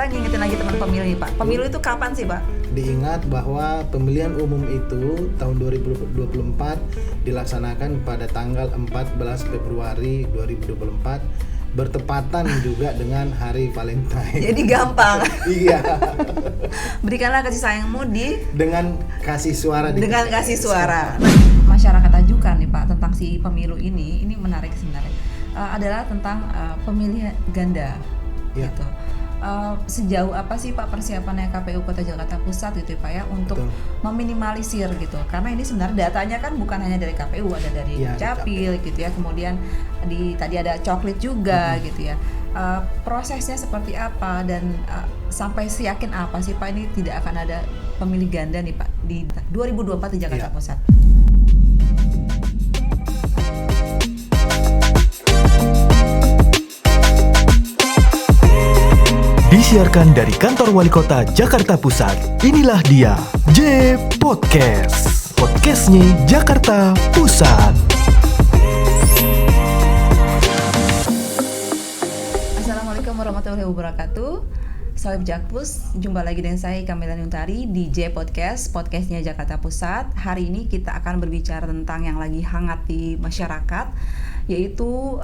kita ngingetin lagi teman pemilih Pak. Pemilu itu kapan sih Pak? Diingat bahwa pemilihan umum itu tahun 2024 dilaksanakan pada tanggal 14 Februari 2024 bertepatan juga dengan hari Valentine. Jadi gampang. Iya. Berikanlah kasih sayangmu dengan kasih suara dengan kasih suara. Masyarakat ajukan nih Pak tentang si pemilu ini menarik sebenarnya. Adalah tentang pemilih ganda. Ya. Gitu. Sejauh apa sih Pak persiapannya KPU Kota Jakarta Pusat gitu ya Pak ya untuk meminimalisir gitu, karena ini sebenarnya datanya kan bukan hanya dari KPU, ada dari Capil gitu ya, kemudian tadi ada coklit juga gitu ya. Prosesnya seperti apa dan sampai seyakin apa sih Pak ini tidak akan ada pemilih ganda nih Pak di 2024 di Jakarta Pusat? Disiarkan dari Kantor Wali Kota Jakarta Pusat. Inilah dia, J Podcast. Podcastnya Jakarta Pusat. Assalamualaikum warahmatullahi wabarakatuh. Salam Jakpus, jumpa lagi dengan saya Kamila Nuntari di J Podcast, podcastnya Jakarta Pusat. Hari ini kita akan berbicara tentang yang lagi hangat di masyarakat, yaitu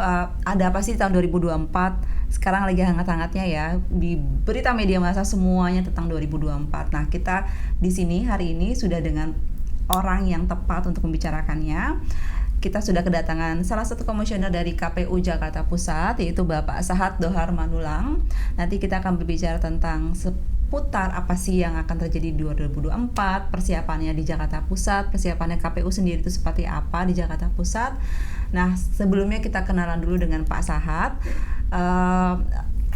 ada apa sih tahun 2024. Sekarang lagi hangat-hangatnya ya di berita media massa semuanya tentang 2024. Nah, kita di sini hari ini sudah dengan orang yang tepat untuk membicarakannya. Kita sudah kedatangan salah satu komisioner dari KPU Jakarta Pusat, yaitu Bapak Sahat Dhohar Manulang. Nanti kita akan berbicara tentang seputar apa sih yang akan terjadi di 2024, persiapannya di Jakarta Pusat, persiapannya KPU sendiri itu seperti apa di Jakarta Pusat. Nah, sebelumnya kita kenalan dulu dengan Pak Sahat.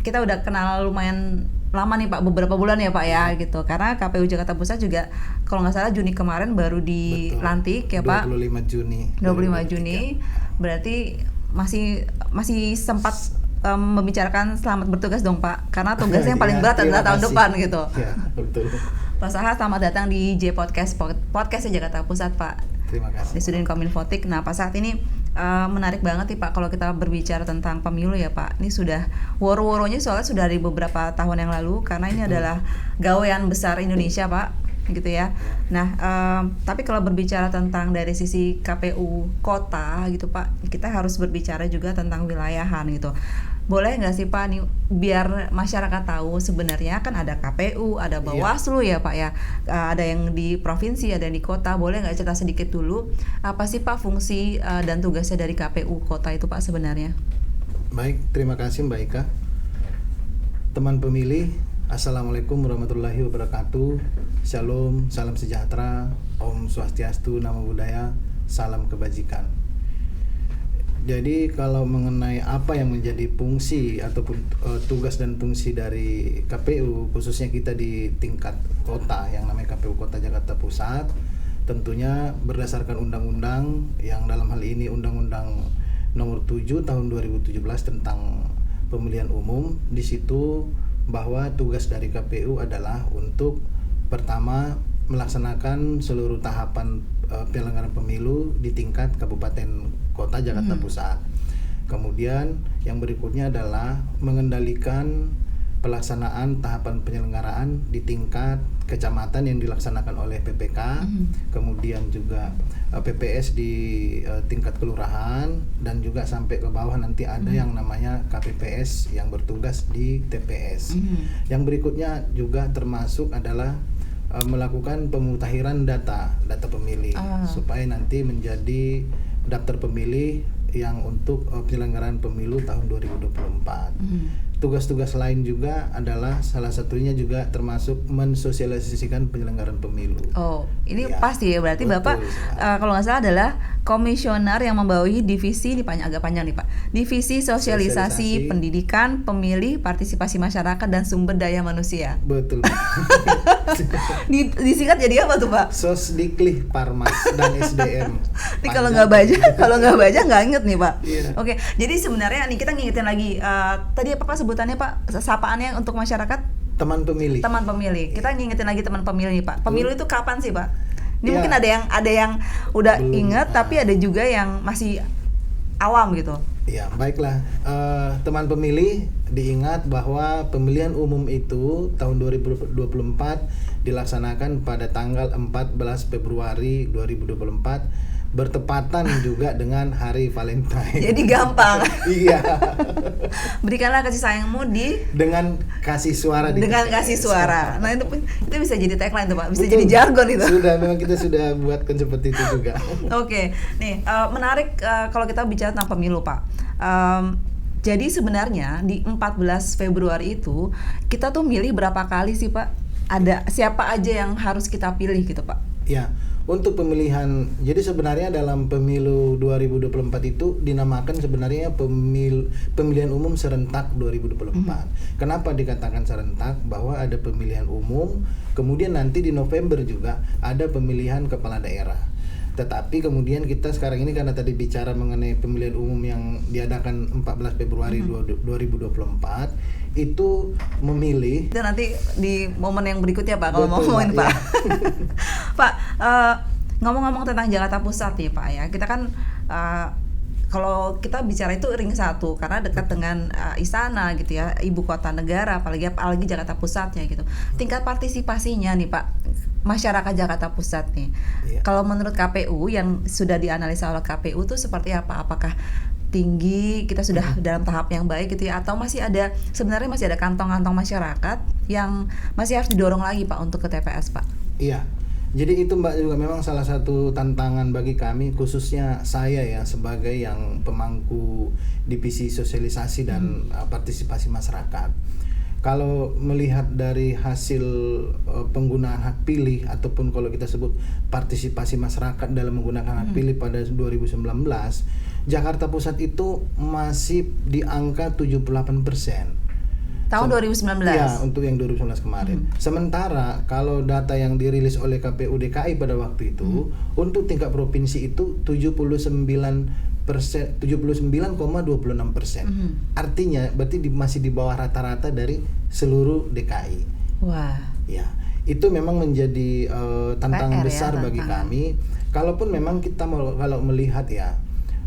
Kita udah kenal lumayan lama nih Pak, beberapa bulan ya Pak ya gitu, karena KPU Jakarta Pusat juga kalau nggak salah Juni kemarin baru dilantik. Betul, ya Pak, 25 Juni berarti masih sempat membicarakan selamat bertugas dong Pak, karena tugasnya yang paling berat adalah tahun depan gitu. Ya, betul. Pak Sahat, selamat datang di J Podcast, podcastnya Jakarta Pusat Pak. Terima kasih. Di Studin Kominfotik. Nah Pak Sahat, ini menarik banget nih Pak kalau kita berbicara tentang pemilu ya Pak. Ini sudah woro-woronya soalnya sudah dari beberapa tahun yang lalu, karena ini adalah gawean besar Indonesia Pak, gitu ya. Nah tapi kalau berbicara tentang dari sisi KPU kota gitu Pak, kita harus berbicara juga tentang wilayahan gitu. Boleh nggak sih Pak nih, biar masyarakat tahu sebenarnya kan ada KPU, ada Bawaslu ya Pak ya, ada yang di provinsi, ada yang di kota. Boleh nggak cerita sedikit dulu apa sih Pak fungsi dan tugasnya dari KPU kota itu Pak sebenarnya? Baik, terima kasih Mbak Ika. Teman pemilih, Assalamualaikum warahmatullahi wabarakatuh. Shalom, salam sejahtera, Om Swastiastu, Namo Buddhaya, salam kebajikan. Jadi kalau mengenai apa yang menjadi fungsi ataupun tugas dan fungsi dari KPU, khususnya kita di tingkat kota yang namanya KPU Kota Jakarta Pusat, tentunya berdasarkan undang-undang yang dalam hal ini Undang-Undang Nomor 7 Tahun 2017 tentang Pemilihan Umum. Di situ bahwa tugas dari KPU adalah untuk pertama melaksanakan seluruh tahapan penyelenggaraan pemilu di tingkat Kabupaten Kota Jakarta Pusat. Kemudian yang berikutnya adalah mengendalikan pelaksanaan tahapan penyelenggaraan di tingkat kecamatan yang dilaksanakan oleh PPK, kemudian juga PPS di tingkat kelurahan, dan juga sampai ke bawah nanti ada yang namanya KPPS yang bertugas di TPS. Yang berikutnya juga termasuk adalah melakukan pemutahiran data pemilih supaya nanti menjadi daftar pemilih yang untuk penyelenggaraan pemilu tahun 2024. Tugas-tugas lain juga adalah salah satunya juga termasuk mensosialisasikan penyelenggaraan pemilu. Oh, ini pasti ya berarti betul, Bapak kalau nggak salah adalah komisioner yang membawahi divisi, ini agak panjang nih Pak, divisi sosialisasi pendidikan, pemilih, partisipasi masyarakat dan sumber daya manusia. Betul. Disingkat jadi apa tuh Pak? Sosdiklih, Parmas dan SDM. Ini kalau nggak baca nggak inget nih Pak. Oke, jadi sebenarnya nih kita ngingetin lagi tadi apa Pak sebutannya Pak, sapaannya untuk masyarakat? Teman pemilih. Kita ngingetin lagi teman pemilih nih Pak. Pemilu itu kapan sih Pak? Ini mungkin ada yang udah ingat tapi ada juga yang masih awam gitu. Ya, baiklah. Teman pemilih diingat bahwa pemilihan umum itu tahun 2024 dilaksanakan pada tanggal 14 Februari 2024 bertepatan juga dengan hari Valentine. Jadi gampang. Iya. Berikanlah kasih sayangmu dengan kasih suara di dengan TPS. kasih suara. Nah itu bisa jadi tagline tuh Pak, bisa Betul. jadi jargon itu. Memang kita sudah buatkan seperti itu juga. Oke, nih menarik kalau kita bicara tentang pemilu Pak. Jadi sebenarnya di 14 Februari itu kita tuh milih berapa kali sih Pak? Ada siapa aja yang harus kita pilih gitu Pak? Ya, untuk pemilihan, jadi sebenarnya dalam pemilu 2024 itu dinamakan sebenarnya pemilihan umum serentak 2024. Kenapa dikatakan serentak? Bahwa ada pemilihan umum, kemudian nanti di November juga ada pemilihan kepala daerah. Tetapi kemudian kita sekarang ini karena tadi bicara mengenai pemilihan umum yang diadakan 14 Februari 2024 itu memilih. Itu nanti di momen yang berikutnya Pak kalau mau Betul, ngomongin Pak. ya. Pak, ngomong-ngomong tentang Jakarta Pusat nih Pak ya, kita kan kalau kita bicara itu ring 1 karena dekat dengan istana gitu ya, ibu kota negara, apalagi Jakarta Pusatnya gitu. Tingkat partisipasinya nih Pak, masyarakat Jakarta Pusat nih. Iya. Kalau menurut KPU yang sudah dianalisa oleh KPU tuh seperti apa? Apakah tinggi, kita sudah dalam tahap yang baik gitu ya, atau sebenarnya masih ada kantong-kantong masyarakat yang masih harus didorong lagi Pak untuk ke TPS Pak? Iya. Jadi itu Mbak juga memang salah satu tantangan bagi kami, khususnya saya ya sebagai yang pemangku divisi sosialisasi dan partisipasi masyarakat. Kalau melihat dari hasil penggunaan hak pilih ataupun kalau kita sebut partisipasi masyarakat dalam menggunakan hak pilih pada 2019, Jakarta Pusat itu masih di angka 78%. Tahun 2019? Ya, untuk yang 2019 kemarin. Sementara kalau data yang dirilis oleh KPU DKI pada waktu itu, untuk tingkat provinsi itu 79,26%. Artinya berarti masih di bawah rata-rata dari seluruh DKI. Wah. Ya, itu memang menjadi tantangan PR besar ya, bagi tantangan. kami. Kalaupun memang kita kalau melihat ya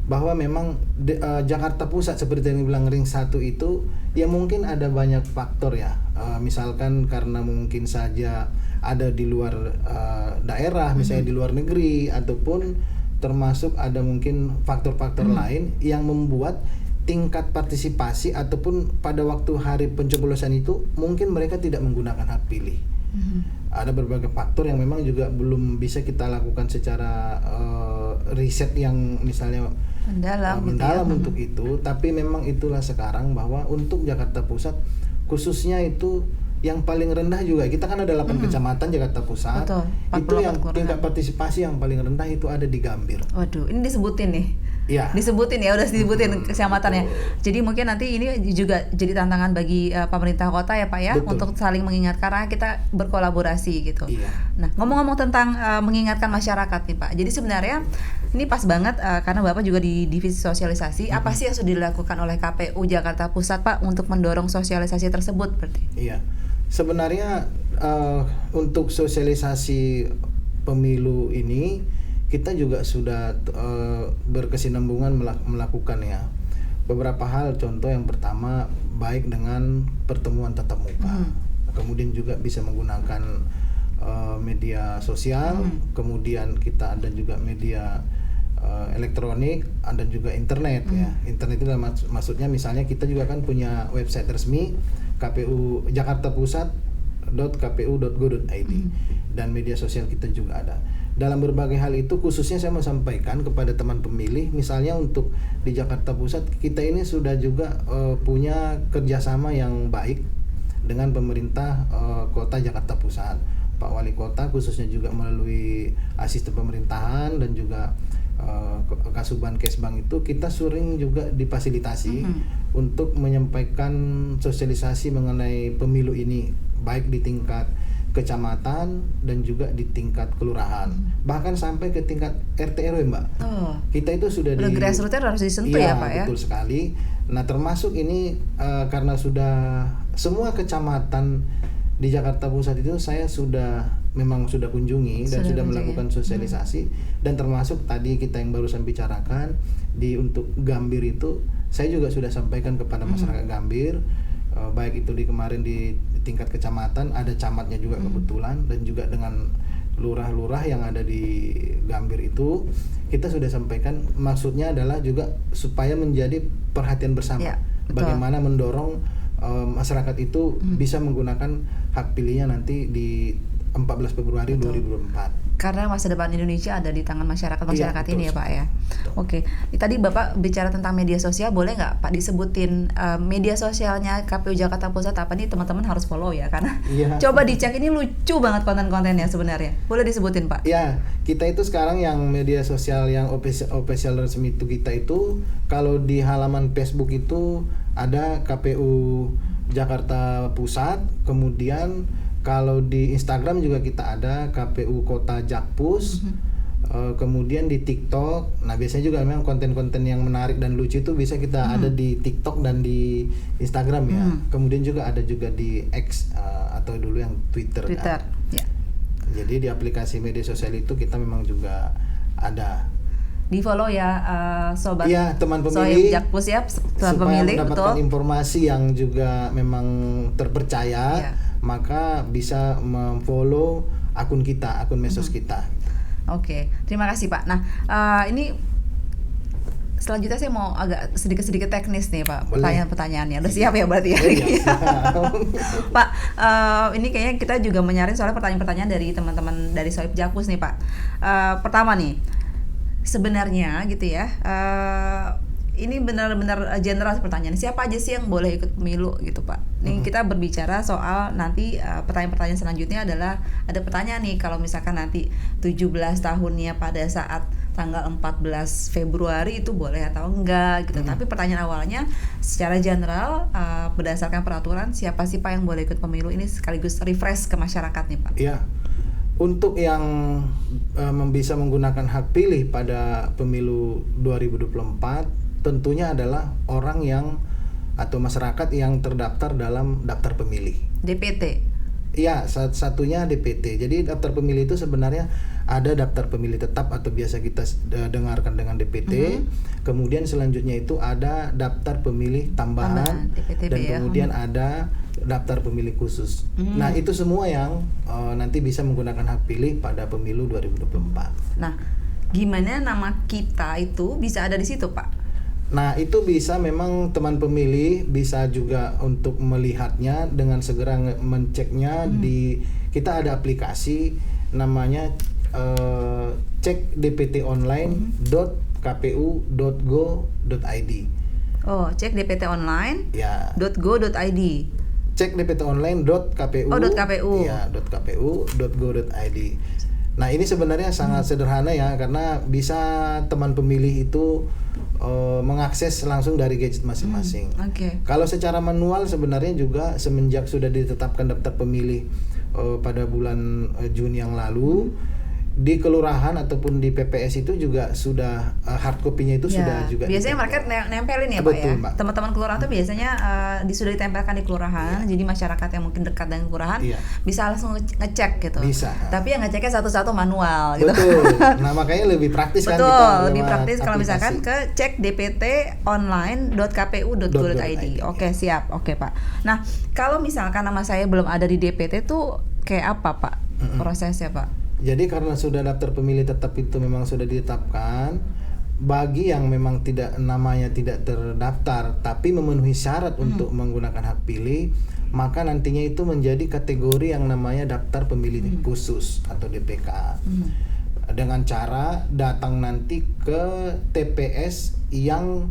bahwa memang Jakarta Pusat seperti yang dibilang ring 1 itu ya mungkin ada banyak faktor ya, misalkan karena mungkin saja ada di luar daerah, misalnya di luar negeri, ataupun termasuk ada mungkin faktor-faktor lain yang membuat tingkat partisipasi ataupun pada waktu hari pencoblosan itu mungkin mereka tidak menggunakan hak pilih. Ada berbagai faktor yang memang juga belum bisa kita lakukan secara riset yang misalnya mendalam untuk itu, tapi memang itulah sekarang bahwa untuk Jakarta Pusat khususnya itu yang paling rendah juga, kita kan ada 8 kecamatan Jakarta Pusat. Betul, Itu yang 48 tingkat partisipasi yang paling rendah itu ada di Gambir. Waduh, ini disebutin nih. Iya. Disebutin ya, udah disebutin kecamatannya. Jadi mungkin nanti ini juga jadi tantangan bagi pemerintah kota ya Pak ya. Betul. Untuk saling mengingatkan karena kita berkolaborasi gitu. Iya. Nah, ngomong-ngomong tentang mengingatkan masyarakat nih Pak. Jadi sebenarnya ini pas banget karena Bapak juga di divisi sosialisasi. Apa sih yang sudah dilakukan oleh KPU Jakarta Pusat Pak untuk mendorong sosialisasi tersebut berarti? Iya. Sebenarnya untuk sosialisasi pemilu ini kita juga sudah berkesinambungan melakukan ya beberapa hal. Contoh yang pertama baik dengan pertemuan tatap muka, kemudian juga bisa menggunakan media sosial, kemudian kita ada juga media elektronik, ada juga internet ya. Internet itu maksudnya misalnya kita juga kan punya website resmi KPU Jakarta Pusat.kpu.go.id dan media sosial kita juga ada. Dalam berbagai hal itu khususnya saya mau sampaikan kepada teman pemilih, misalnya untuk di Jakarta Pusat kita ini sudah juga punya kerjasama yang baik dengan pemerintah kota Jakarta Pusat. Pak Wali Kota khususnya juga melalui asisten pemerintahan dan juga Kasuban Kesbang itu kita sering juga difasilitasi untuk menyampaikan sosialisasi mengenai pemilu ini baik di tingkat kecamatan dan juga di tingkat kelurahan, bahkan sampai ke tingkat RT RW Mbak. Kita itu sudah di grassroots harus disentuh ya Pak ya. Betul sekali. Nah termasuk ini karena sudah semua kecamatan di Jakarta Pusat itu saya memang sudah kunjungi dan sudah melakukan sosialisasi, dan termasuk tadi kita yang barusan bicarakan untuk Gambir itu saya juga sudah sampaikan kepada masyarakat Gambir. baik itu kemarin di tingkat kecamatan, ada camatnya juga kebetulan, dan juga dengan lurah-lurah yang ada di Gambir itu kita sudah sampaikan, maksudnya adalah juga supaya menjadi perhatian bersama, Ya, betul. bagaimana mendorong masyarakat itu bisa menggunakan hak pilihnya nanti di 14 Februari 2024. Karena masa depan Indonesia ada di tangan masyarakat Iya, ini ya betul Pak ya. Betul. Oke, tadi Bapak bicara tentang media sosial, boleh nggak Pak disebutin media sosialnya KPU Jakarta Pusat apa nih, teman-teman harus follow ya, karena Iya. coba dicek, ini lucu banget konten-kontennya sebenarnya. Boleh disebutin Pak? Ya, kita itu sekarang yang media sosial yang official resmi itu kita itu, kalau di halaman Facebook itu ada KPU Jakarta Pusat, kemudian kalau di Instagram juga kita ada KPU Kota Jakpus, kemudian di TikTok. Nah biasanya juga memang konten-konten yang menarik dan lucu itu bisa kita ada di TikTok dan di Instagram ya. Kemudian juga ada juga di X atau dulu yang Twitter. Twitter. Kan? Ya. Jadi di aplikasi media sosial itu kita memang juga ada. Di follow ya sobat. Iya, teman Sohib pemilih. Jakpus ya, teman Supaya pemilih, mendapatkan betul. informasi yang juga memang terpercaya, Iya. maka bisa memfollow akun kita, akun medsos kita. Oke, terima kasih Pak. Nah, ini selanjutnya saya mau agak sedikit teknis nih Pak, Boleh. pertanyaannya. Udah siap ya berarti ya? Oh, iya, siap. Pak, ini kayaknya kita juga menyaring soalnya pertanyaan-pertanyaan dari teman-teman dari Sohib Jakpus nih Pak. Pertama nih, sebenarnya gitu ya, ini benar-benar general pertanyaan, siapa aja sih yang boleh ikut pemilu gitu Pak. Nih kita berbicara soal nanti pertanyaan-pertanyaan selanjutnya adalah, ada pertanyaan nih, kalau misalkan nanti 17 tahunnya pada saat tanggal 14 Februari itu boleh atau enggak gitu. Tapi pertanyaan awalnya secara general berdasarkan peraturan, siapa sih Pak yang boleh ikut pemilu, ini sekaligus refresh ke masyarakat nih Pak. Iya. Untuk yang bisa menggunakan hak pilih pada pemilu 2024 tentunya adalah orang yang atau masyarakat yang terdaftar dalam daftar pemilih. DPT. Iya, satunya DPT. Jadi daftar pemilih itu sebenarnya ada daftar pemilih tetap atau biasa kita dengarkan dengan DPT. Kemudian selanjutnya itu ada daftar pemilih tambahan, DPTB dan ya. kemudian ada daftar pemilih khusus. Nah, itu semua yang nanti bisa menggunakan hak pilih pada pemilu 2024. Nah, gimana nama kita itu bisa ada di situ Pak? Nah, itu bisa memang teman pemilih bisa juga untuk melihatnya dengan segera menceknya di, kita ada aplikasi namanya cek dptonline.kpu.go.id. Oh, cek DPT online Ya. .go.id. Cek dptonline.kpu. Oh, .kpu. Ya, .kpu.go.id. Nah, ini sebenarnya sangat sederhana ya, karena bisa teman pemilih itu mengakses langsung dari gadget masing-masing. Oke. Kalau secara manual sebenarnya juga semenjak sudah ditetapkan daftar pemilih pada bulan Juni yang lalu, di kelurahan ataupun di PPS itu juga sudah hard copy-nya itu sudah juga biasanya ditempel. mereka nempelin ya Betul, Pak ya. Mbak. Teman-teman kelurahan tuh biasanya sudah ditempelkan di kelurahan. Jadi masyarakat yang mungkin dekat dengan kelurahan Iya. bisa langsung ngecek gitu. Bisa. Tapi yang ngeceknya satu-satu manual gitu. Betul. Nah, makanya lebih praktis kan Betul, kita lebih lewat praktis kalau misalkan aplikasi. ke cek dptonline.kpu.go.id. Oke, siap. Oke, Pak. Nah, kalau misalkan nama saya belum ada di DPT tuh kayak apa, Pak? Prosesnya, Pak? Jadi karena sudah daftar pemilih tetap itu memang sudah ditetapkan, bagi yang memang namanya tidak terdaftar tapi memenuhi syarat untuk menggunakan hak pilih, maka nantinya itu menjadi kategori yang namanya daftar pemilih khusus atau DPK. Dengan cara datang nanti ke TPS yang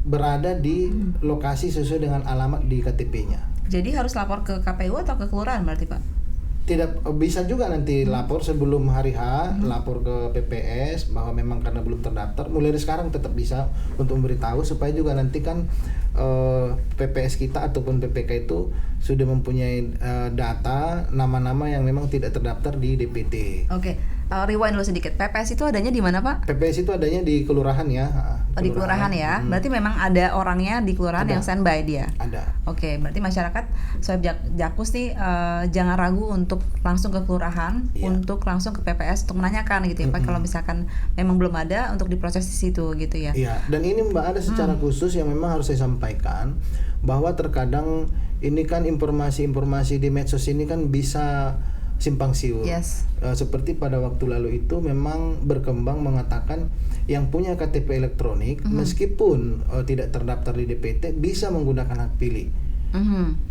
berada di lokasi sesuai dengan alamat di KTP-nya. Jadi harus lapor ke KPU atau ke kelurahan berarti, Pak? Tidak, bisa juga nanti lapor sebelum hari H, lapor ke PPS bahwa memang karena belum terdaftar. Mulai dari sekarang tetap bisa untuk memberitahu supaya juga nanti kan PPS kita ataupun PPK itu sudah mempunyai data nama-nama yang memang tidak terdaftar di DPT. Oke, rewind dulu sedikit. PPS itu adanya di mana, Pak? PPS itu adanya di kelurahan ya. Oh, di kelurahan ya. Berarti memang ada orangnya di kelurahan Ada. yang standby dia. Ada. Oke, berarti masyarakat Sohib Jakpus nih jangan ragu untuk langsung ke kelurahan, Iya. untuk langsung ke PPS untuk menanyakan gitu ya Pak, kalau misalkan memang belum ada untuk diproses di situ gitu ya. Iya, dan ini Mbak ada secara khusus yang memang harus saya sampaikan bahwa terkadang ini kan informasi-informasi di medsos ini kan bisa simpang siur. Yes. Seperti pada waktu lalu itu memang berkembang mengatakan yang punya KTP elektronik meskipun tidak terdaftar di DPT bisa menggunakan hak pilih.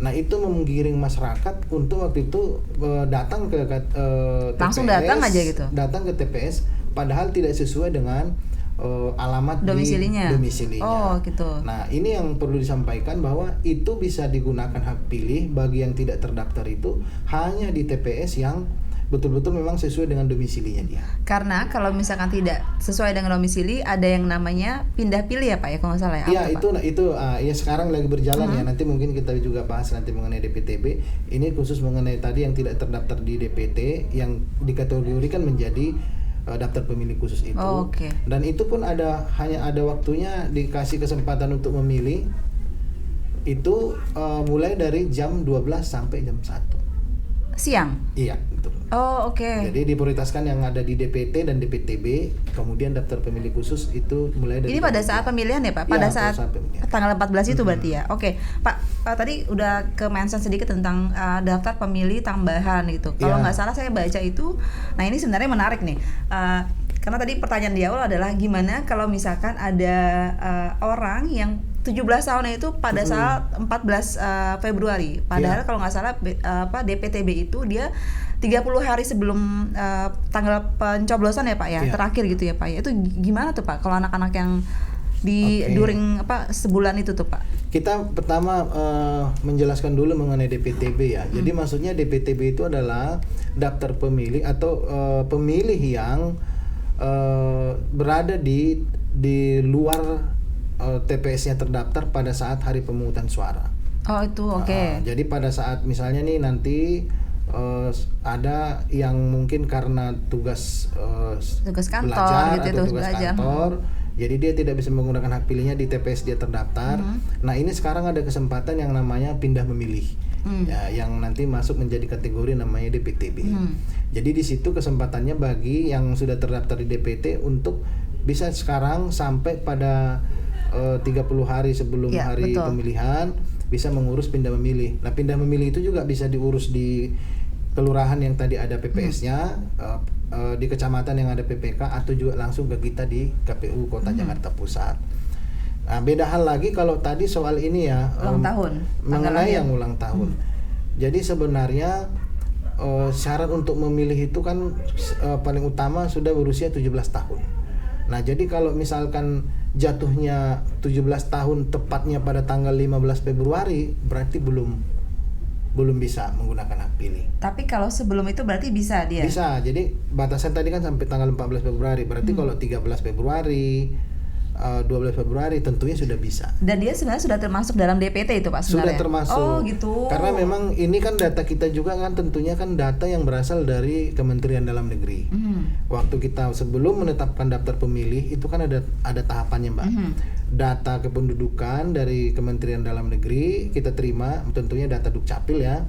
Nah itu menggiring masyarakat untuk waktu itu datang ke TPS, langsung datang aja gitu. datang ke TPS padahal tidak sesuai dengan alamat domisilinya. Oh gitu. Nah ini yang perlu disampaikan bahwa itu bisa digunakan hak pilih bagi yang tidak terdaftar itu hanya di TPS yang betul-betul memang sesuai dengan domisilinya dia. Karena kalau misalkan tidak sesuai dengan domisili, ada yang namanya pindah pilih ya Pak ya, kalau nggak salah ya? Iya itu ya sekarang lagi berjalan ya. Nanti mungkin kita juga bahas nanti mengenai DPTB. Ini khusus mengenai tadi yang tidak terdaftar di DPT yang dikategorikan menjadi daftar pemilih khusus itu. Oh, okay. Dan itu pun hanya ada waktunya dikasih kesempatan untuk memilih itu mulai dari jam 12 sampai jam 1 siang. Iya, betul. Oh, oke. Okay. Jadi diprioritaskan yang ada di DPT dan DPTB, kemudian daftar pemilih khusus itu mulai dari. Ini pada saat pemilihan ya Pak? Pada saat tanggal 14 itu berarti ya. Oke, Pak, tadi udah ke mention sedikit tentang daftar pemilih tambahan gitu. Kalau nggak salah saya baca itu, nah ini sebenarnya menarik nih. Karena tadi pertanyaan di awal adalah gimana kalau misalkan ada orang yang 17 tahunnya itu pada saat 14 Februari. Padahal kalau nggak salah DPTB itu dia 30 hari sebelum tanggal pencoblosan ya Pak ya, terakhir gitu ya Pak ya. Itu gimana tuh Pak kalau anak-anak yang di during sebulan itu tuh Pak? Kita pertama menjelaskan dulu mengenai DPTB ya. Jadi maksudnya DPTB itu adalah daftar pemilih atau pemilih yang berada di luar TPS-nya terdaftar pada saat hari pemungutan suara. Oh itu oke. Okay. Jadi pada saat misalnya nih nanti ada yang mungkin karena tugas kantor, belajar gitu, atau tugas kantor, jadi dia tidak bisa menggunakan hak pilihnya di TPS dia terdaftar. Nah ini sekarang ada kesempatan yang namanya pindah memilih, ya, yang nanti masuk menjadi kategori namanya DPTB. Jadi di situ kesempatannya bagi yang sudah terdaftar di DPT untuk bisa sekarang sampai pada 30 hari sebelum hari pemilihan bisa mengurus pindah memilih. Nah pindah memilih itu juga bisa diurus di kelurahan yang tadi ada PPS-nya, di kecamatan yang ada PPK, atau juga langsung ke kita di KPU Kota Jakarta Pusat. Nah, beda hal lagi kalau tadi soal ini ya, ulang tahun, mengenai yang ulang tahun. Jadi sebenarnya syarat untuk memilih itu kan paling utama sudah berusia 17 tahun. Nah, jadi kalau misalkan jatuhnya 17 tahun tepatnya pada tanggal 15 Februari, berarti belum bisa menggunakan hak pilih. Tapi kalau sebelum itu berarti bisa dia? Bisa, jadi batasan tadi kan sampai tanggal 14 Februari, berarti kalau 13 Februari, 12 Februari tentunya sudah bisa. Dan dia sebenarnya sudah termasuk dalam DPT itu Pak sebenarnya? Sudah termasuk. Oh gitu. Karena memang ini kan data kita juga kan tentunya kan data yang berasal dari Kementerian Dalam Negeri. Waktu kita sebelum menetapkan daftar pemilih itu kan ada tahapannya Mbak. Data kependudukan dari Kementerian Dalam Negeri kita terima, tentunya data Dukcapil ya.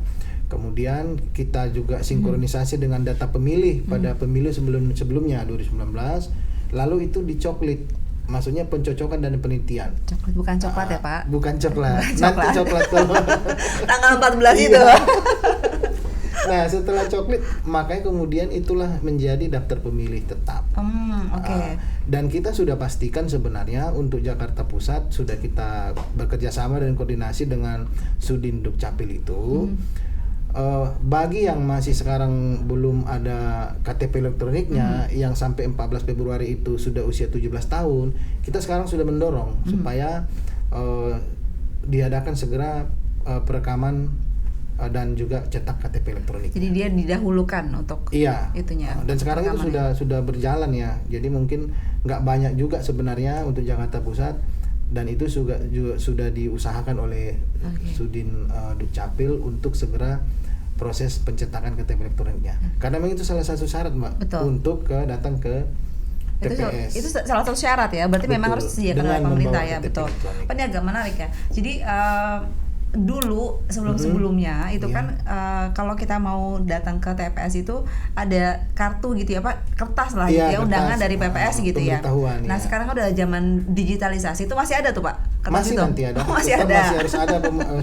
Kemudian kita juga sinkronisasi dengan data pemilih pada pemilu sebelumnya 2019. Lalu itu dicoklit. Maksudnya pencocokan dan penelitian. Coklat bukan coklat ya Pak? Bukan coklat. Nanti coklat kalau tanggal 14 itu. Nah setelah coklat makanya kemudian itulah menjadi daftar pemilih tetap. Okay. Dan kita sudah pastikan sebenarnya untuk Jakarta Pusat sudah kita bekerja sama dan koordinasi dengan Sudin Dukcapil itu. Bagi yang masih sekarang belum ada KTP elektroniknya yang sampai 14 Februari itu sudah usia 17 tahun, kita sekarang sudah mendorong supaya diadakan segera perekaman dan juga cetak KTP elektronik. Jadi dia didahulukan untuk itunya. Dan sekarang itu sudah berjalan ya. Jadi mungkin nggak banyak juga sebenarnya untuk Jakarta Pusat, dan itu juga sudah diusahakan oleh Sudin Dukcapil untuk segera proses pencetakan KTP elektroniknya. Karena memang itu salah satu syarat Mbak. Betul. Untuk datang ke TPS. Itu salah satu syarat ya. Berarti memang harus disediakan oleh pemerintah ya, betul. Ini agak menarik ya. Jadi dulu sebelumnya itu Iya. kan kalau kita mau datang ke TPS itu ada kartu gitu ya Pak, kertas lah Iya, gitu ya, undangan kertas, dari PPS gitu ya. pemberitahuan, Nah ya. sekarang kan udah zaman digitalisasi, itu masih ada tuh Pak? Kertas Masih itu? nanti ada. Oh, masih Tetap ada. Masih harus ada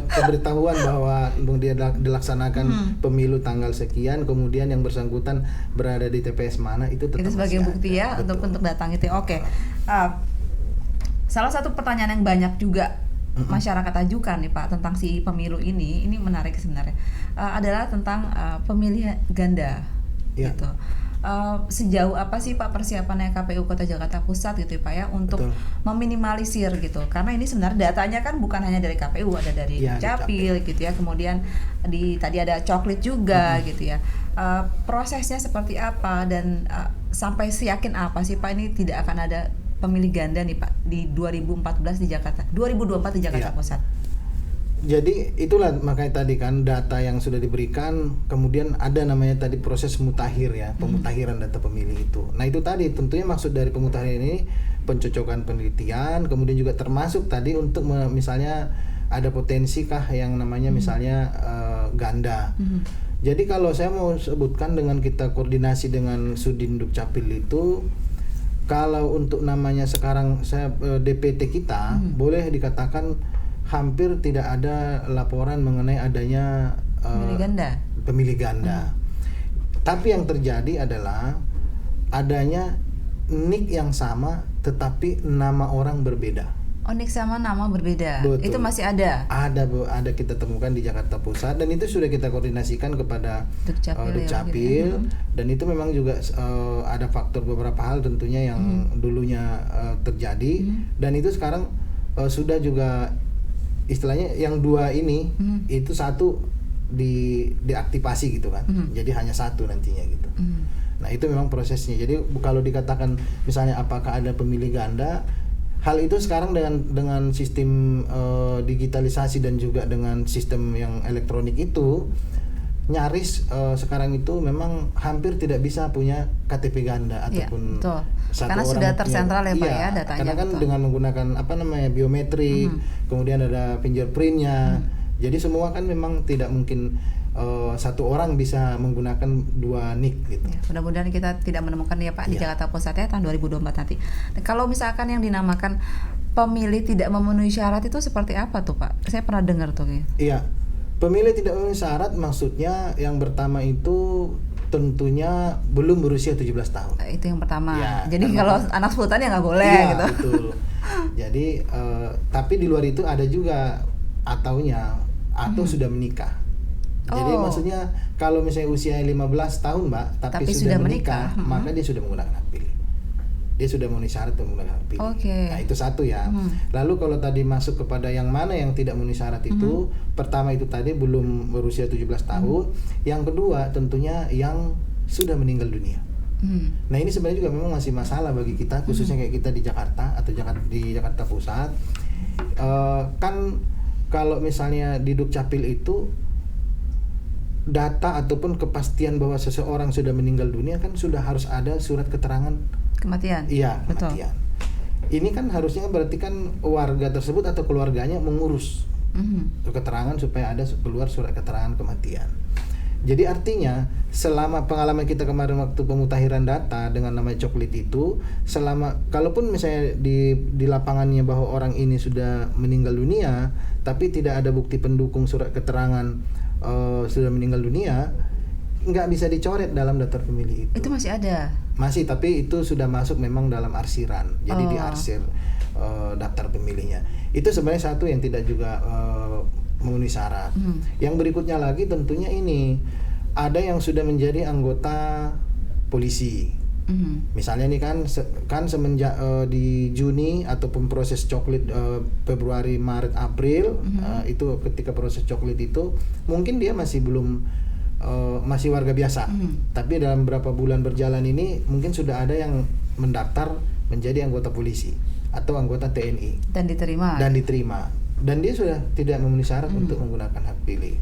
pemberitahuan bahwa dia dilaksanakan pemilu tanggal sekian, kemudian yang bersangkutan berada di TPS mana, itu tetap Itu sebagai masih bukti ada. ya Betul. untuk datang itu. Oke. Salah satu pertanyaan yang banyak juga masyarakat ajukan nih Pak tentang si pemilu ini menarik sebenarnya, adalah tentang pemilih ganda Ya. gitu. Sejauh apa sih Pak persiapannya KPU Kota Jakarta Pusat gitu ya Pak ya untuk Betul. meminimalisir gitu, karena ini sebenarnya datanya kan bukan hanya dari KPU, ada dari Ya, Capil gitu ya, kemudian tadi ada coklit juga gitu ya. Prosesnya seperti apa dan sampai seyakin apa sih Pak ini tidak akan ada pemilih ganda nih Pak di 2024 di Jakarta Iya. Pusat. Jadi itulah makanya tadi kan data yang sudah diberikan, kemudian ada namanya tadi proses mutakhir ya, pemutahiran data pemilih itu. Nah itu tadi tentunya maksud dari pemutahiran ini pencocokan penelitian, kemudian juga termasuk tadi untuk misalnya ada potensi kah yang namanya misalnya ganda. Jadi kalau saya mau sebutkan dengan kita koordinasi dengan Sudinduk Capil itu, kalau untuk namanya sekarang saya DPT kita boleh dikatakan hampir tidak ada laporan mengenai adanya pemilih ganda. Tapi yang terjadi adalah adanya nik yang sama tetapi nama orang berbeda. Nik sama nama berbeda. Betul. Itu masih ada. Ada kita temukan di Jakarta Pusat dan itu sudah kita koordinasikan kepada Dukcapil dan itu memang juga ada faktor beberapa hal tentunya yang dulunya terjadi dan itu sekarang sudah juga istilahnya yang dua ini itu satu diaktifasi gitu kan. Jadi hanya satu nantinya gitu. Nah, itu memang prosesnya. Jadi kalau dikatakan misalnya apakah ada pemilih ganda, hal itu sekarang dengan sistem digitalisasi dan juga dengan sistem yang elektronik itu nyaris sekarang itu memang hampir tidak bisa punya KTP ganda ataupun satu karena orang sudah tersentral ya Pak ya datanya. Karena kan dengan menggunakan biometrik, kemudian ada fingerprintnya. Jadi semua kan memang tidak mungkin satu orang bisa menggunakan dua nik gitu. Ya, mudah-mudahan kita tidak menemukan ya Pak di Jakarta Pusat ya tahun 2024 nanti. Kalau misalkan yang dinamakan pemilih tidak memenuhi syarat itu seperti apa tuh Pak? Saya pernah dengar tuh. Iya, pemilih tidak memenuhi syarat maksudnya yang pertama itu tentunya belum berusia 17 tahun. Itu yang pertama. Ya, jadi kalau anak sultan ya nggak boleh gitu. Betul. Jadi tapi di luar itu ada juga atau sudah menikah. Jadi maksudnya kalau misalnya usia 15 tahun Mbak, tapi sudah menikah, maka dia sudah menggunakan hak pilih. Dia sudah memenuhi syarat untuk menggunakan hak pilih. Nah itu satu ya. Lalu kalau tadi masuk kepada yang mana yang tidak memenuhi syarat itu, pertama itu tadi belum berusia 17 tahun, yang kedua tentunya yang sudah meninggal dunia. Nah ini sebenarnya juga memang masih masalah bagi kita, khususnya kayak kita di Jakarta atau di Jakarta Pusat. Kan kalau misalnya di Dukcapil itu data ataupun kepastian bahwa seseorang sudah meninggal dunia kan sudah harus ada surat keterangan kematian. Iya, kematian. Ini kan harusnya berarti kan warga tersebut atau keluarganya mengurus keterangan supaya ada keluar surat keterangan kematian. Jadi artinya selama pengalaman kita kemarin waktu pemutahiran data dengan namanya coklit itu, selama kalaupun misalnya di lapangannya bahwa orang ini sudah meninggal dunia, tapi tidak ada bukti pendukung surat keterangan sudah meninggal dunia, nggak bisa dicoret dalam daftar pemilih itu. Itu masih ada? Masih, tapi itu sudah masuk memang dalam arsiran. Jadi diarsir daftar pemilihnya. Itu sebenarnya satu yang tidak juga memenuhi syarat. Yang berikutnya lagi tentunya ini ada yang sudah menjadi anggota polisi. Misalnya nih kan semenjak di Juni ataupun proses coklit Februari, Maret, April itu ketika proses coklit itu mungkin dia masih belum masih warga biasa, tapi dalam beberapa bulan berjalan ini mungkin sudah ada yang mendaftar menjadi anggota polisi atau anggota TNI dan diterima dan dia sudah tidak memenuhi syarat untuk menggunakan hak pilih.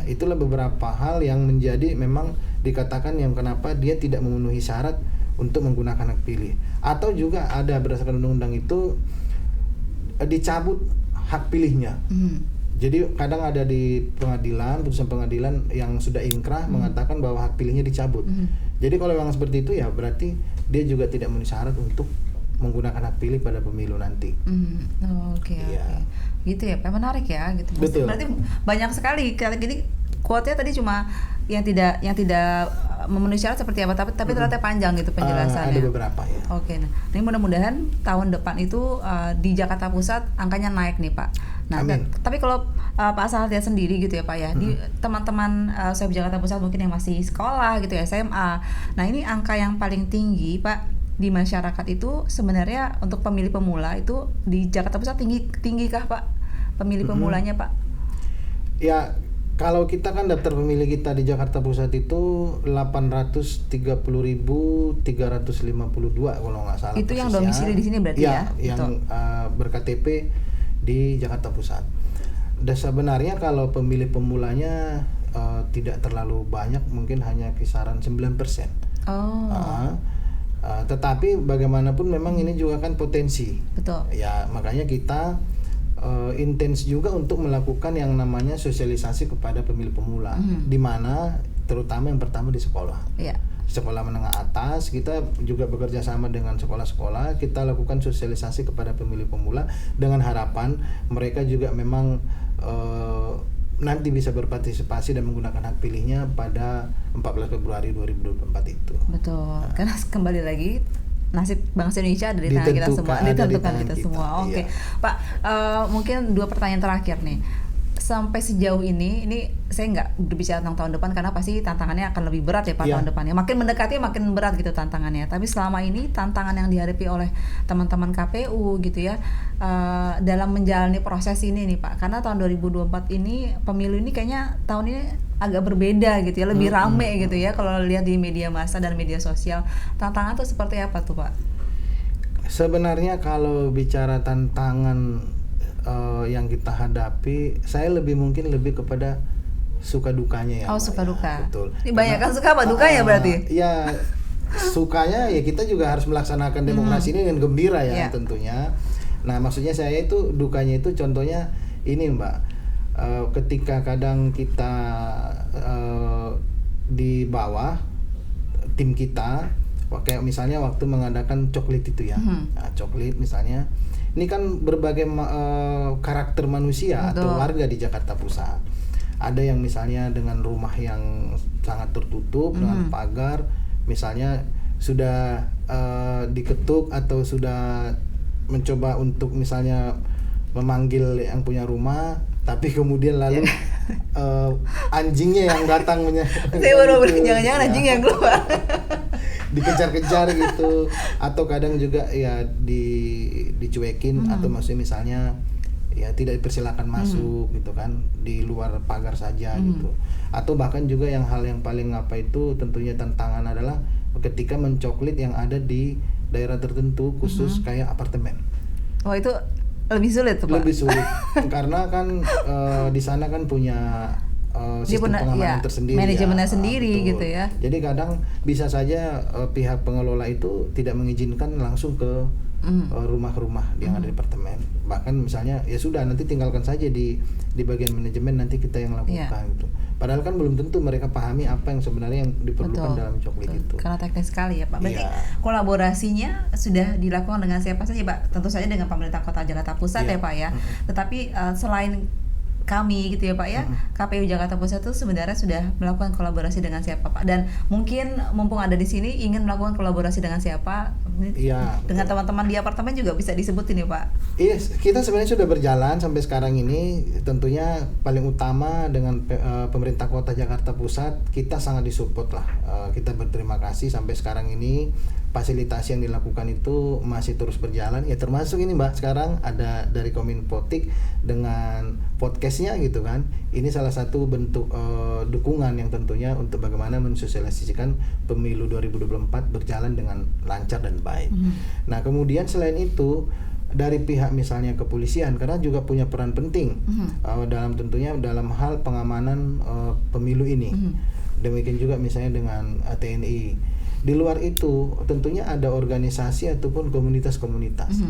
Itulah beberapa hal yang menjadi memang dikatakan yang kenapa dia tidak memenuhi syarat untuk menggunakan hak pilih. Atau juga ada berdasarkan undang-undang itu dicabut hak pilihnya. Jadi kadang ada di pengadilan, putusan pengadilan yang sudah ingkrah mengatakan bahwa hak pilihnya dicabut. Jadi kalau memang seperti itu ya berarti dia juga tidak memenuhi syarat untuk menggunakan hak pilih pada pemilu nanti. Oke. Iya. Gitu ya, Pak. Menarik ya gitu. Betul. Berarti banyak sekali. Jadi quote-nya tadi cuma yang tidak memenuhi syarat seperti apa, tapi ternyata panjang gitu penjelasannya. Ada beberapa ya. Oke, nah ini mudah-mudahan tahun depan itu di Jakarta Pusat angkanya naik nih Pak. Nah, Amin. tapi kalau Pak Asal lihat sendiri gitu ya Pak ya, di teman-teman SOIB Jakarta Pusat mungkin yang masih sekolah gitu ya, SMA. Nah ini angka yang paling tinggi Pak di masyarakat itu sebenarnya untuk pemilih pemula itu di Jakarta Pusat tinggi kah Pak? Pemilih pemulanya Pak? Ya, kalau kita kan daftar pemilih kita di Jakarta Pusat itu 830.352 kalau nggak salah. Itu yang persisnya. domisili di sini berarti ya? Yang ber-KTP di Jakarta Pusat. Dan sebenarnya kalau pemilih pemulanya tidak terlalu banyak, mungkin hanya kisaran 9%. Tetapi bagaimanapun memang ini juga kan potensi. Betul. Ya, makanya kita intens juga untuk melakukan yang namanya sosialisasi kepada pemilih pemula, di mana terutama yang pertama di sekolah. Iya. Sekolah menengah atas kita juga bekerja sama dengan sekolah-sekolah, kita lakukan sosialisasi kepada pemilih pemula dengan harapan mereka juga memang nanti bisa berpartisipasi dan menggunakan hak pilihnya pada 14 Februari 2024 itu. Betul. Karena kembali lagi nasib bangsa Indonesia ada di tangan kita semua, ditentukan kita semua. Oke. Pak, mungkin 2 pertanyaan terakhir nih. Sampai sejauh ini saya nggak berbicara tentang tahun depan karena pasti tantangannya akan lebih berat ya Pak tahun depannya. Makin mendekati makin berat gitu tantangannya. Tapi selama ini tantangan yang dihadapi oleh teman-teman KPU gitu ya dalam menjalani proses ini nih Pak. Karena tahun 2024 ini pemilu ini kayaknya tahun ini agak berbeda gitu ya, lebih rame gitu ya kalau lihat di media massa dan media sosial. Tantangan tuh seperti apa tuh Pak? Sebenarnya kalau bicara tantangan yang kita hadapi, saya mungkin lebih kepada suka dukanya ya. Suka duka. Betul. Ini banyak kan suka apa dukanya berarti? Ya, sukanya ya kita juga harus melaksanakan demokrasi ini dengan gembira ya tentunya. Nah, maksudnya saya itu dukanya itu contohnya ini Mbak, ketika kadang kita di bawah tim kita, kayak misalnya waktu mengadakan coklit itu ya, nah, coklit misalnya. Ini kan berbagai karakter manusia atau warga di Jakarta Pusat. Ada yang misalnya dengan rumah yang sangat tertutup dengan pagar, misalnya sudah diketuk atau sudah mencoba untuk misalnya memanggil yang punya rumah, tapi kemudian lalu anjingnya yang datang saya baru jangan-jangan anjing yang keluar. Dikejar-kejar gitu, atau kadang juga ya dicuekin atau maksudnya misalnya ya tidak dipersilakan masuk gitu kan, di luar pagar saja gitu. Atau bahkan juga hal yang paling itu tentunya tantangan adalah ketika mencoklit yang ada di daerah tertentu khusus kayak apartemen. Oh, itu lebih sulit tuh Pak? Lebih sulit karena kan di sana kan punya sistem pengamanan tersendiri, manajemennya sendiri betul. Gitu ya. Jadi kadang bisa saja pihak pengelola itu tidak mengizinkan langsung ke rumah-rumah yang ada di apartemen. Bahkan misalnya ya sudah nanti tinggalkan saja di bagian manajemen, nanti kita yang lakukan gitu. Padahal kan belum tentu mereka pahami apa yang sebenarnya yang diperlukan dalam coklit itu. Karena teknis sekali ya Pak. Berarti kolaborasinya sudah dilakukan dengan siapa saja Pak? Tentu saja dengan pemerintah Kota Jakarta Pusat ya Pak ya. Tetapi selain kami gitu ya Pak ya, KPU Jakarta Pusat itu sebenarnya sudah melakukan kolaborasi dengan siapa Pak? Dan mungkin mumpung ada di sini ingin melakukan kolaborasi dengan siapa? Dengan teman-teman di apartemen juga bisa disebutin ya Pak? Iya, kita sebenarnya sudah berjalan sampai sekarang ini. Tentunya paling utama dengan pemerintah Kota Jakarta Pusat, kita sangat disupport lah. Kita berterima kasih sampai sekarang ini. Fasilitasi yang dilakukan itu masih terus berjalan ya, termasuk ini Mbak, sekarang ada dari Kominfotik dengan podcastnya gitu kan. Ini salah satu bentuk dukungan yang tentunya untuk bagaimana mensosialisasikan pemilu 2024 berjalan dengan lancar dan baik. Nah kemudian selain itu dari pihak misalnya kepolisian karena juga punya peran penting dalam tentunya dalam hal pengamanan pemilu ini. Demikian juga misalnya dengan TNI. Di luar itu tentunya ada organisasi ataupun komunitas-komunitas.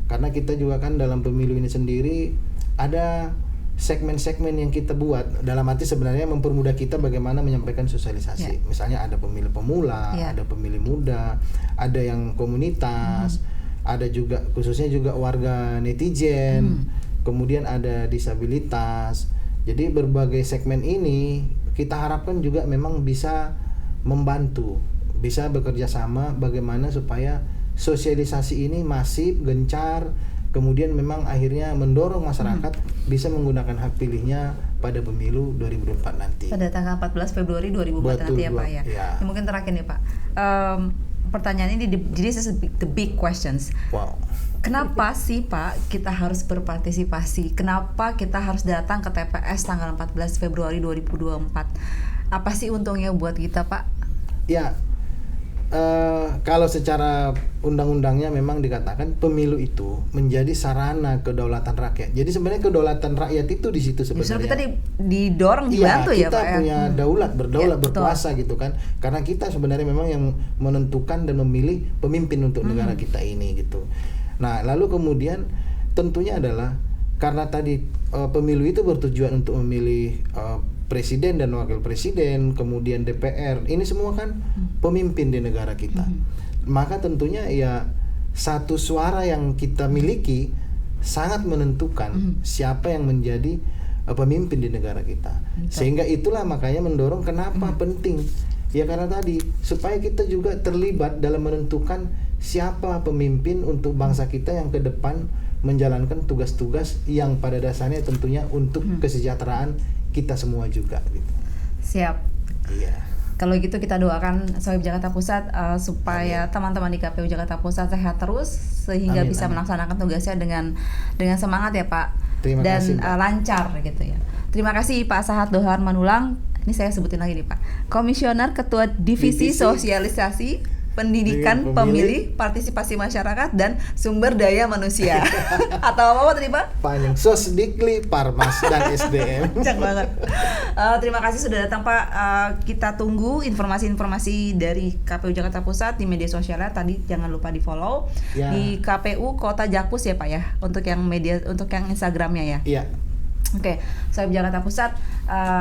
Karena kita juga kan dalam pemilu ini sendiri ada segmen-segmen yang kita buat dalam arti sebenarnya mempermudah kita bagaimana menyampaikan sosialisasi. Misalnya ada pemilih pemula, ada pemilih muda, ada yang komunitas, ada juga khususnya juga warga netizen, kemudian ada disabilitas. Jadi berbagai segmen ini kita harapkan juga memang bisa membantu, bisa bekerja sama bagaimana supaya sosialisasi ini masif, gencar, kemudian memang akhirnya mendorong masyarakat bisa menggunakan hak pilihnya pada pemilu 2024 nanti. Pada tanggal 14 Februari 2024 nanti ya Pak ya. Ya. Mungkin terakhir nih Pak, pertanyaan ini this is the big questions. Wow. Kenapa sih Pak kita harus berpartisipasi? Kenapa kita harus datang ke TPS tanggal 14 Februari 2024? Apa sih untungnya buat kita Pak? Ya, kalau secara undang-undangnya memang dikatakan pemilu itu menjadi sarana kedaulatan rakyat. Jadi sebenarnya kedaulatan rakyat itu di situ sebenarnya. Justru kita didorong, dibantu ya Pak. Kita punya berdaulat, berkuasa gitu kan. Karena kita sebenarnya memang yang menentukan dan memilih pemimpin untuk negara kita ini gitu. Nah, lalu kemudian tentunya adalah karena tadi pemilu itu bertujuan untuk memilih presiden dan wakil presiden, kemudian DPR, ini semua kan pemimpin di negara kita. Maka tentunya ya satu suara yang kita miliki sangat menentukan siapa yang menjadi pemimpin di negara kita. Sehingga itulah makanya mendorong kenapa penting. Ya karena tadi supaya kita juga terlibat dalam menentukan siapa pemimpin untuk bangsa kita yang ke depan menjalankan tugas-tugas yang pada dasarnya tentunya untuk kesejahteraan kita semua juga gitu. Siap. Iya. Kalau gitu kita doakan Sohib Jakarta Pusat supaya teman-teman di KPU Jakarta Pusat sehat terus sehingga bisa melaksanakan tugasnya dengan semangat ya Pak. Terima kasih, lancar gitu ya. Terima kasih Pak Sahat Dohar Manulang. Ini saya sebutin lagi nih Pak. Komisioner Ketua Divisi Sosialisasi Pendidikan Pemilih, Partisipasi Masyarakat dan Sumber Daya Manusia. Atau apa tadi Pak? Panjang. Sosdikli, Parmas dan SDM. Cak banget. Terima kasih sudah datang Pak. Kita tunggu informasi-informasi dari KPU Jakarta Pusat di media sosialnya. Tadi jangan lupa di follow di KPU Kota Jakpus ya Pak ya. Untuk yang media, untuk yang Instagramnya ya. Iya. Oke, Sohib Jakarta Pusat,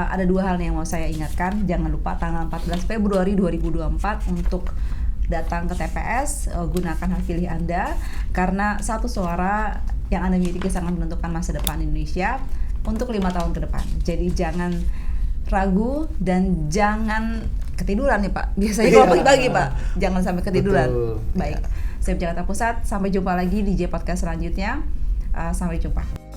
ada dua hal yang mau saya ingatkan. Jangan lupa tanggal 14 Februari 2024 untuk datang ke TPS, gunakan hak pilih Anda karena satu suara yang Anda miliki sangat menentukan masa depan Indonesia untuk 5 tahun ke depan. Jadi jangan ragu dan jangan ketiduran nih Pak. Biasanya kalau pagi-pagi Pak, jangan sampai ketiduran. Baik, Sohib Jakarta Pusat, sampai jumpa lagi di J Podcast selanjutnya. Sampai jumpa.